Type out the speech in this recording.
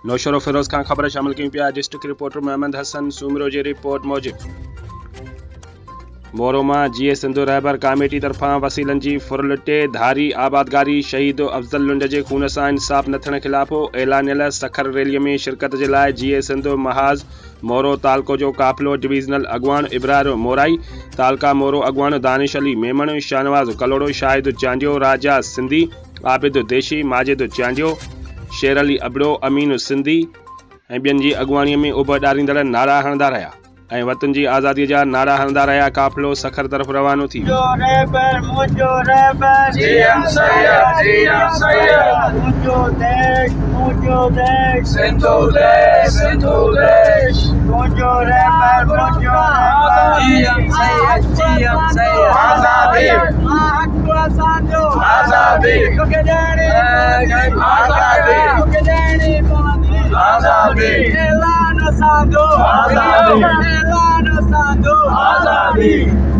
नौशर फिरोज खान ख़बर शामिल कयूं पिया। डिस्ट्रिक्ट रिपोर्टर मोहम्मद हसन सूमरो जी रिपोर्ट मूजिब मौरो मां जीए सिंधु रहबर क़ामेटी तरफान वसीलन जी फुरलटे धारी आबादगारी शहीद افضل लुंड जे खून सां इंसाफ न थियण ख़िलाफ़ اعلانيل सखर रैलीअ में शिरकत जे लाइ जीए सिंधु महाज़ मौरो तालको जो क़ाफिलो ڊويزنل अॻवाण ابرار मोराई तालका मौरो अॻवाण दानिश अली मيمڻ شاهنواز ڪلهوڙو शाहिद चانڍيو राजा सिंधी عابد ديشي माजिद चانڍيو शेर अली अबड़ो अमीन सिंधी ऐं ॿियनि जी अॻवाणीअ में उभ ॾारींदड़ नारा हणंदा रहिया ऐं वतन जी आज़ादीअ जा नारा हणंदा रहिया। क़ाफ़िलो सखर तरफ़ रवानो थी वियो। आज़ादी